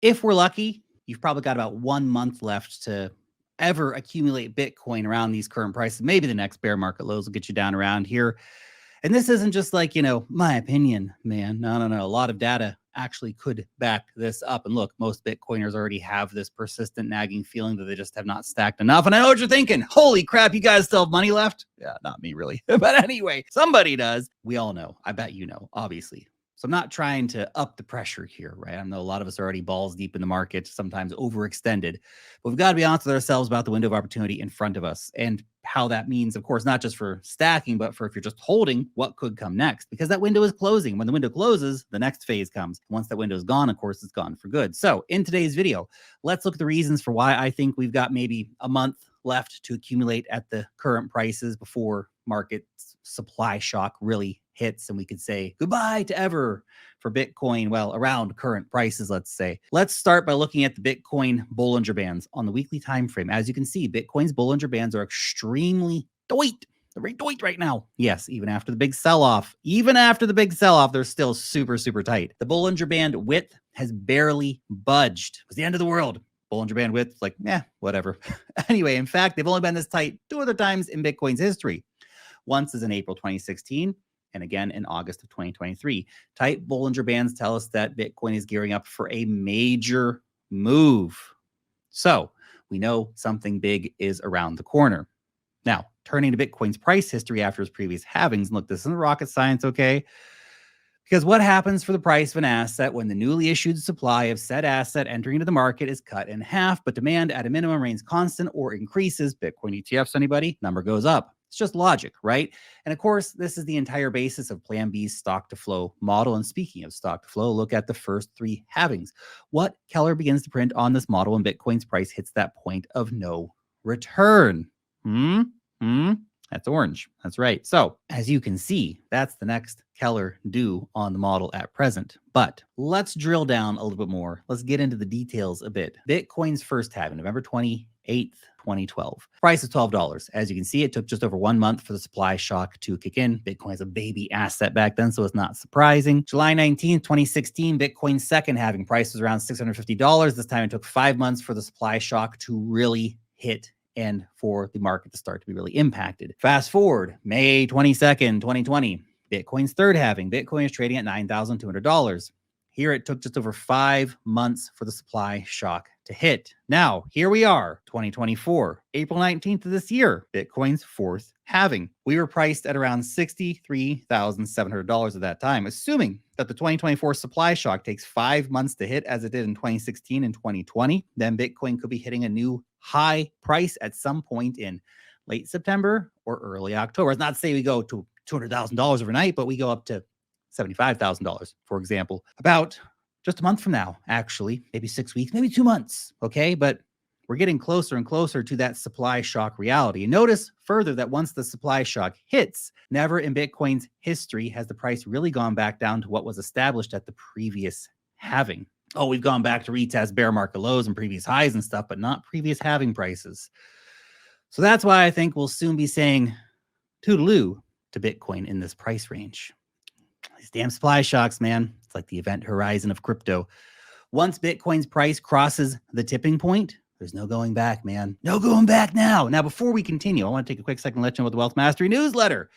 If we're lucky, you've probably got about 1 month left to ever accumulate Bitcoin around these current prices. Maybe the next bear market lows will get you down around here. And this isn't just like, my opinion, man. No. A lot of data actually could back this up. And look, most Bitcoiners already have this persistent nagging feeling that they just have not stacked enough. And I know what you're thinking. Holy crap, you guys still have money left? Yeah, not me really. But anyway, somebody does. We all know. I bet you know, obviously. So I'm not trying to up the pressure here, right? I know a lot of us are already balls deep in the market, sometimes overextended, but we've got to be honest with ourselves about the window of opportunity in front of us and how that means, of course, not just for stacking, but for if you're just holding, what could come next, because that window is closing. When the window closes, the next phase comes. Once that window is gone, of course, it's gone for good. So in today's video, let's look at the reasons for why I think we've got maybe a month left to accumulate at the current prices before market supply shock really hits and we could say goodbye to ever for Bitcoin, well, around current prices, let's say. Let's start by looking at the Bitcoin Bollinger Bands on the weekly time frame. As you can see, Bitcoin's Bollinger Bands are extremely tight. They're very tight right now. Yes, even after the big sell-off, they're still super, super tight. The Bollinger Band width has barely budged. It was the end of the world. Bollinger Band width, like, whatever. Anyway, in fact, they've only been this tight 2 other times in Bitcoin's history. Once is in April 2016, and again in August of 2023. Tight Bollinger Bands tell us that Bitcoin is gearing up for a major move. So we know something big is around the corner. Now, turning to Bitcoin's price history after its previous halvings, and look, this isn't rocket science, okay? Because what happens for the price of an asset when the newly issued supply of said asset entering into the market is cut in half, but demand at a minimum remains constant or increases? Bitcoin ETFs, anybody? Number goes up. It's just logic, right? And of course, this is the entire basis of Plan B's stock to flow model. And speaking of stock to flow, look at the first 3 halvings. What Keller begins to print on this model when Bitcoin's price hits that point of no return? That's orange. That's right. So as you can see, that's the next Keller do on the model at present. But let's drill down a little bit more. Let's get into the details a bit. Bitcoin's first halving, November 28th, 2012. Price is $12. As you can see, it took just over 1 month for the supply shock to kick in. Bitcoin was a baby asset back then, so it's not surprising. July 19th, 2016, Bitcoin's second halving. Price was around $650. This time it took 5 months for the supply shock to really hit and for the market to start to be really impacted. Fast forward, May 22nd, 2020, Bitcoin's third halving. Bitcoin is trading at $9,200. Here it took just over 5 months for the supply shock to hit. Now, here we are, 2024, April 19th of this year, Bitcoin's fourth halving. We were priced at around $63,700 at that time, assuming that the 2024 supply shock takes 5 months to hit as it did in 2016 and 2020, then Bitcoin could be hitting a new high price at some point in late September or early October. It's not to say we go to $200,000 overnight, but we go up to $75,000, for example, about just a month from now, actually, maybe 6 weeks, maybe 2 months. Okay. But we're getting closer and closer to that supply shock reality. And notice further that once the supply shock hits, never in Bitcoin's history has the price really gone back down to what was established at the previous halving. Oh, we've gone back to retest bear market lows and previous highs and stuff, but not previous halving prices. So that's why I think we'll soon be saying toodaloo to Bitcoin in this price range. These damn supply shocks, man. It's like the event horizon of crypto. Once Bitcoin's price crosses the tipping point, there's no going back, man. No going back now. Now, before we continue, I want to take a quick second to let you know about the Wealth Mastery newsletter.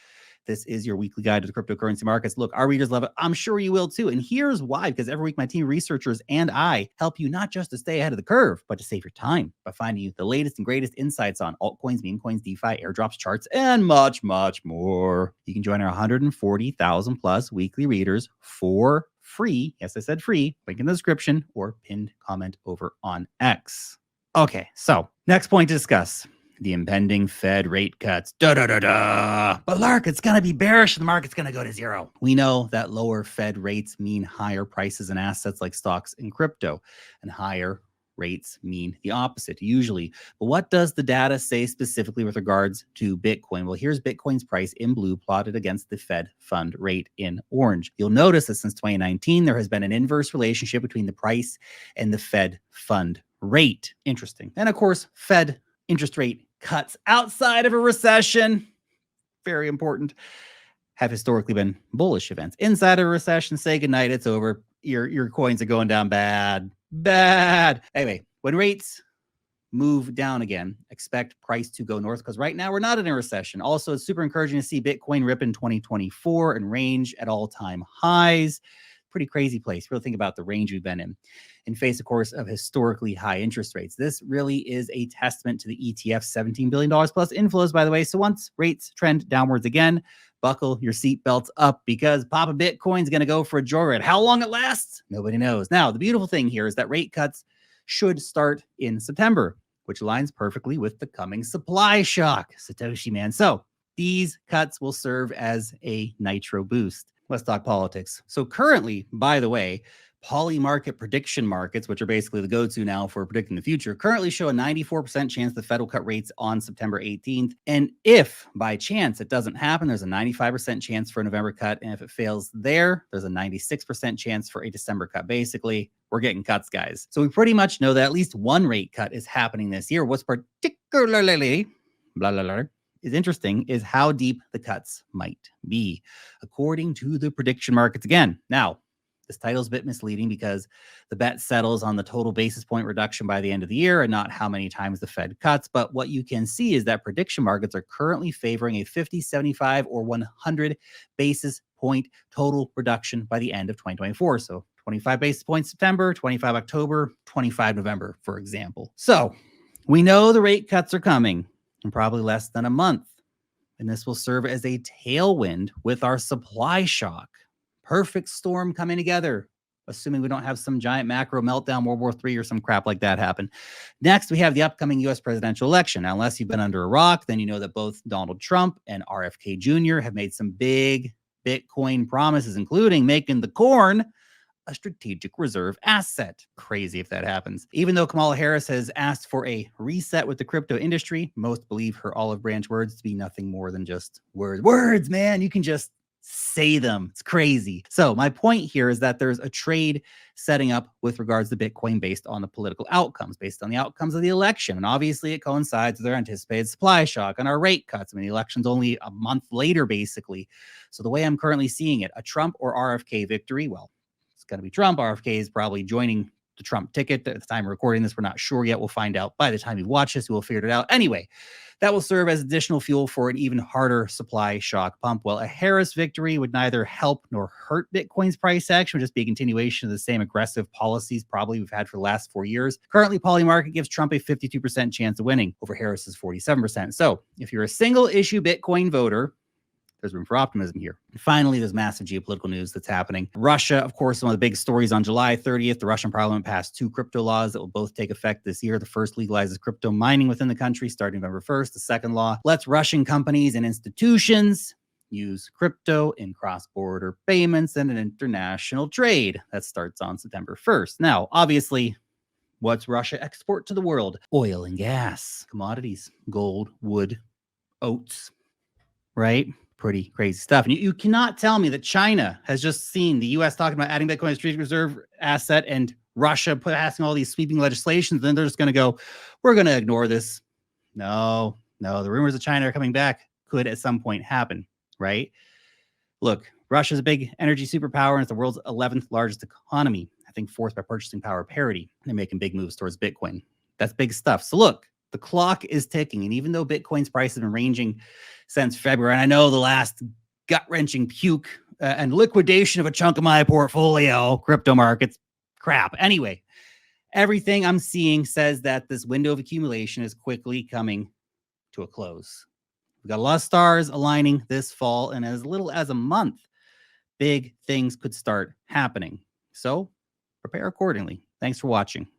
This is your weekly guide to the cryptocurrency markets. Look, our readers love it. I'm sure you will too. And here's why, because every week my team of researchers and I help you not just to stay ahead of the curve, but to save your time by finding you the latest and greatest insights on altcoins, meme coins, DeFi, airdrops, charts, and much, much more. You can join our 140,000 plus weekly readers for free. Yes, I said free. Link in the description or pinned comment over on X. Okay, so next point to discuss. The impending Fed rate cuts. But Lark, it's going to be bearish. The market's going to go to zero. We know that lower Fed rates mean higher prices in assets like stocks and crypto, and higher rates mean the opposite usually. But what does the data say specifically with regards to Bitcoin? Well, here's Bitcoin's price in blue plotted against the Fed fund rate in orange. You'll notice that since 2019, there has been an inverse relationship between the price and the Fed fund rate. Interesting. And of course, Fed interest rate cuts outside of a recession, very important, have historically been bullish events. Inside of a recession, say goodnight, it's over. Your coins are going down bad. Bad. Anyway, when rates move down again, expect price to go north, because right now we're not in a recession. Also, it's super encouraging to see Bitcoin rip in 2024 and range at all-time highs. Pretty crazy place. Really think about the range we've been in face, of course, of historically high interest rates. This really is a testament to the ETF's $17 billion plus inflows, by the way. So once rates trend downwards again, buckle your seatbelts up, because Papa Bitcoin's going to go for a joyride. How long it lasts, nobody knows. Now, the beautiful thing here is that rate cuts should start in September, which aligns perfectly with the coming supply shock, Satoshi man. So these cuts will serve as a nitro boost. Let's talk politics. So currently, by the way, poly-market prediction markets, which are basically the go-to now for predicting the future, currently show a 94% chance the Fed will cut rates on September 18th. And if by chance it doesn't happen, there's a 95% chance for a November cut. And if it fails there, there's a 96% chance for a December cut. Basically, we're getting cuts, guys. So we pretty much know that at least one rate cut is happening this year. What's particularly is interesting is how deep the cuts might be, according to the prediction markets again. Now, this title is a bit misleading because the bet settles on the total basis point reduction by the end of the year and not how many times the Fed cuts. But what you can see is that prediction markets are currently favoring a 50, 75, or 100 basis point total reduction by the end of 2024. So 25 basis points September, 25 October, 25 November, for example. So we know the rate cuts are coming in probably less than a month, and this will serve as a tailwind with our supply shock. Perfect storm coming together, assuming we don't have some giant macro meltdown, World War III or some crap like that happen. Next, we have the upcoming U.S. presidential election. Now, unless you've been under a rock, then you know that both Donald Trump and RFK Jr. have made some big Bitcoin promises, including making the corn a strategic reserve asset. Crazy if that happens. Even though Kamala Harris has asked for a reset with the crypto industry, most believe her olive branch words to be nothing more than just words. Words, man, you can just say them. It's crazy. So my point here is that there's a trade setting up with regards to Bitcoin based on the political outcomes, based on the outcomes of the election. And obviously it coincides with our anticipated supply shock and our rate cuts. I mean, the election's only a month later, basically. So the way I'm currently seeing it, a Trump or RFK victory, well, it's going to be Trump. RFK is probably joining the Trump ticket. At the time of recording this, we're not sure yet. We'll find out by the time you watch this. We'll figure it out. Anyway, that will serve as additional fuel for an even harder supply shock pump. Well, a Harris victory would neither help nor hurt Bitcoin's price action. It would just be a continuation of the same aggressive policies probably we've had for the last 4 years. Currently, Polymarket gives Trump a 52% chance of winning over Harris's 47%. So if you're a single issue Bitcoin voter, there's room for optimism here. And finally, there's massive geopolitical news that's happening. Russia, of course, one of the big stories on July 30th, the Russian parliament passed 2 crypto laws that will both take effect this year. The first legalizes crypto mining within the country starting November 1st. The second law lets Russian companies and institutions use crypto in cross-border payments and in international trade. That starts on September 1st. Now, obviously, what's Russia export to the world? Oil and gas, commodities, gold, wood, oats, right? Pretty crazy stuff. And you cannot tell me that China has just seen the U.S. talking about adding Bitcoin as a strategic reserve asset and Russia passing all these sweeping legislations. Then they're just going to go, we're going to ignore this. No. The rumors of China are coming back could at some point happen, right? Look, Russia's a big energy superpower and it's the world's 11th largest economy, I think fourth by purchasing power parity. They're making big moves towards Bitcoin. That's big stuff. So look, the clock is ticking. And even though Bitcoin's price has been ranging since February, and I know the last gut-wrenching puke and liquidation of a chunk of my portfolio, crypto markets, crap. Anyway, everything I'm seeing says that this window of accumulation is quickly coming to a close. We've got a lot of stars aligning this fall, and as little as a month, big things could start happening. So prepare accordingly. Thanks for watching.